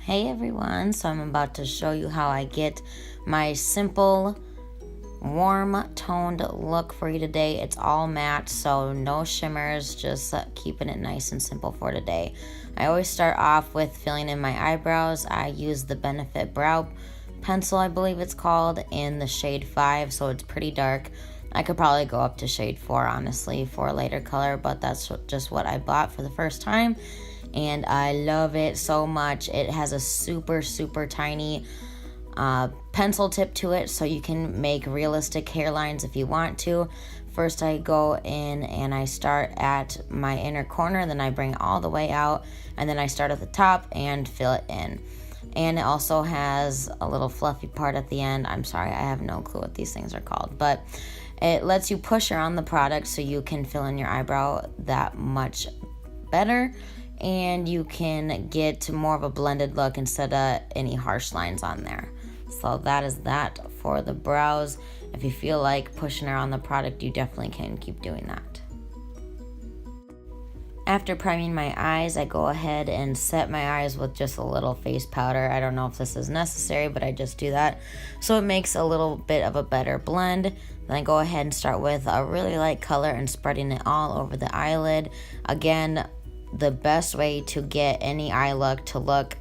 Hey everyone, so I'm about to show you how I get my simple warm toned look for you today. It's all matte, so no shimmers, just keeping it nice and simple for today. I always start off with filling in my eyebrows. I use the Benefit Brow Pencil, I believe it's called, in the shade 5, so it's pretty dark. I could probably go up to shade 4, honestly, for a lighter color, but that's just what I bought for the first time. And I love it so much. It has a super tiny pencil tip to it, so you can make realistic hairlines if you want to. First I go in and I start at my inner corner, then I bring it all the way out, and then I start at the top and fill it in. And it also has a little fluffy part at the end. I'm sorry, I have no clue what these things are called, but it lets you push around the product so you can fill in your eyebrow that much better, and you can get more of a blended look instead of any harsh lines on there. So that is that for the brows. If you feel like pushing around the product, you definitely can keep doing that. After priming my eyes, I go ahead and set my eyes with just a little face powder. I don't know if this is necessary, but I just do that so it makes a little bit of a better blend. Then I go ahead and start with a really light color and spreading it all over the eyelid. Again, the best way to get any eye look to look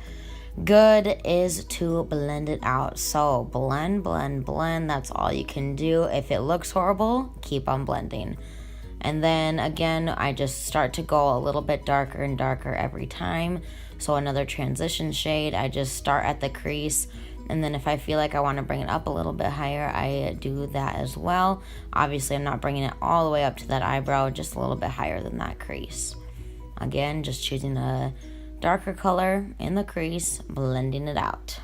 good is to blend it out. So blend, that's all you can do. If it looks horrible, keep on blending. And then again, I just start to go a little bit darker and darker every time. So another transition shade, I just start at the crease, and then if I feel like I want to bring it up a little bit higher, I do that as well. Obviously, I'm not bringing it all the way up to that eyebrow, just a little bit higher than that crease. Again, just choosing a darker color in the crease, blending it out.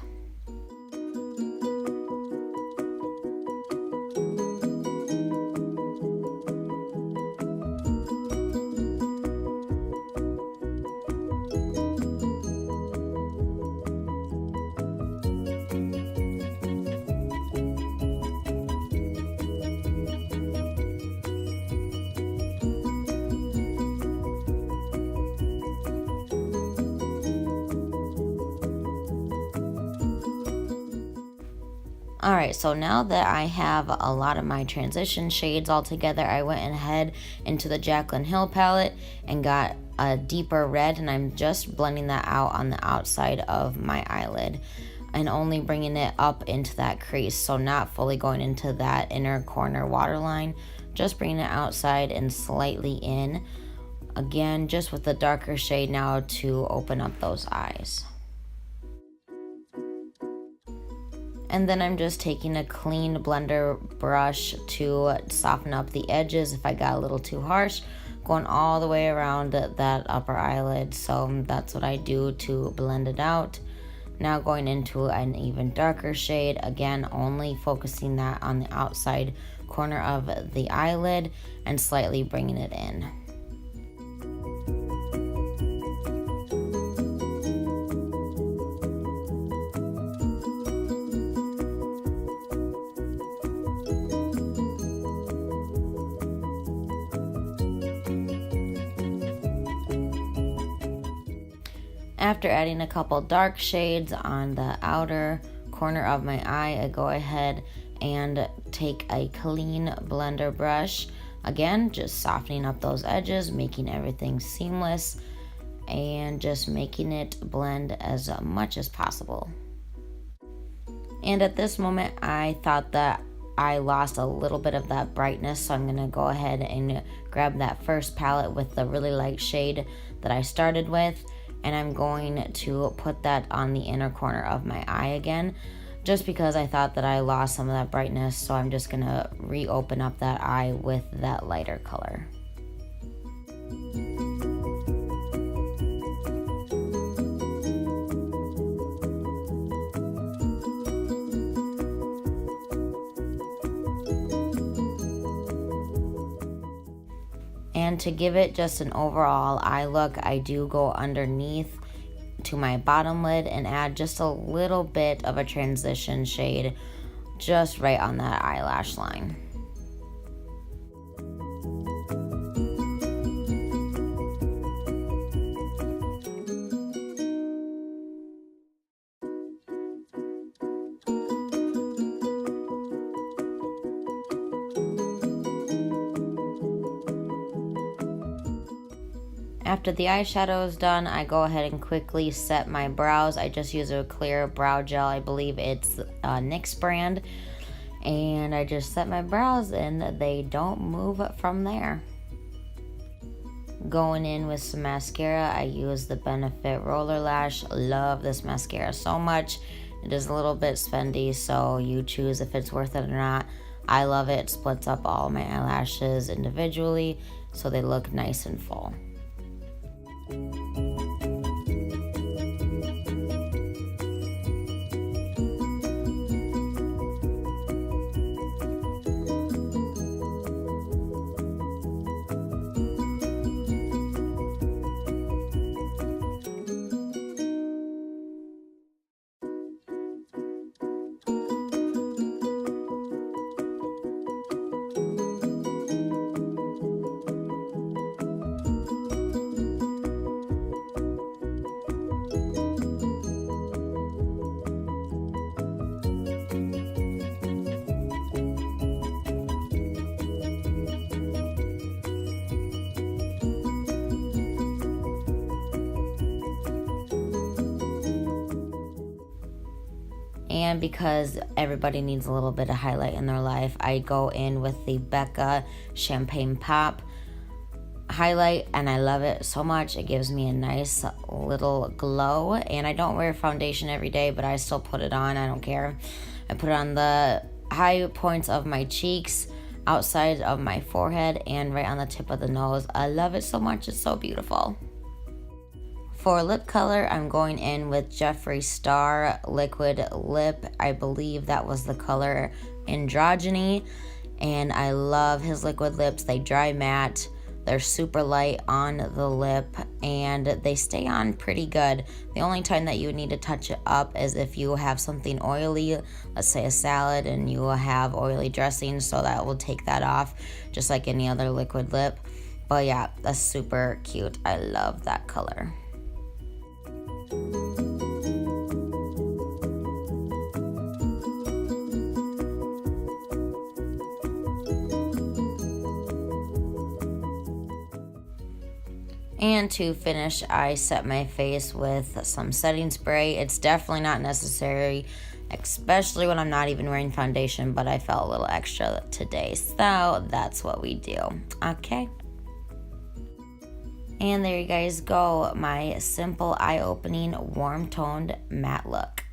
Alright, so now that I have a lot of my transition shades all together, I went ahead into the Jaclyn Hill palette and got a deeper red, and I'm just blending that out on the outside of my eyelid and only bringing it up into that crease, so not fully going into that inner corner waterline, just bringing it outside and slightly in. Again, just with the darker shade now to open up those eyes. And then I'm just taking a clean blender brush to soften up the edges if I got a little too harsh, going all the way around that upper eyelid. So that's what I do to blend it out. Now going into an even darker shade, again only focusing that on the outside corner of the eyelid and slightly bringing it in. After adding a couple dark shades on the outer corner of my eye, I go ahead and take a clean blender brush. Again, just softening up those edges, making everything seamless, and just making it blend as much as possible. And at this moment, I thought that I lost a little bit of that brightness, so I'm gonna go ahead and grab that first palette with the really light shade that I started with, and I'm going to put that on the inner corner of my eye again, just because I thought that I lost some of that brightness, so I'm just gonna reopen up that eye with that lighter color. And to give it just an overall eye look, I do go underneath to my bottom lid and add just a little bit of a transition shade just right on that eyelash line. After the eyeshadow is done, I go ahead and quickly set my brows. I just use a clear brow gel. I believe it's NYX brand. And I just set my brows and they don't move from there. Going in with some mascara, I use the Benefit Roller Lash. Love this mascara so much. It is a little bit spendy, so you choose if it's worth it or not. I love it. It splits up all my eyelashes individually, so they look nice and full. And because everybody needs a little bit of highlight in their life, I go in with the Becca Champagne Pop highlight, and I love it so much. It gives me a nice little glow, and I don't wear foundation every day, but I still put it on. I don't care. I put it on the high points of my cheeks, outside of my forehead, and right on the tip of the nose. I love it so much. It's so beautiful. For lip color, I'm going in with Jeffree Star Liquid Lip. I believe that was the color Androgyny, and I love his liquid lips. They dry matte, they're super light on the lip, and they stay on pretty good. The only time that you would need to touch it up is if you have something oily, let's say a salad, and you have oily dressing, so that will take that off, just like any other liquid lip. But yeah, that's super cute. I love that color. And to finish, I set my face with some setting spray. It's definitely not necessary, especially when I'm not even wearing foundation, but I felt a little extra today, so that's what we do. Okay. And there you guys go, my simple, eye-opening, warm-toned matte look.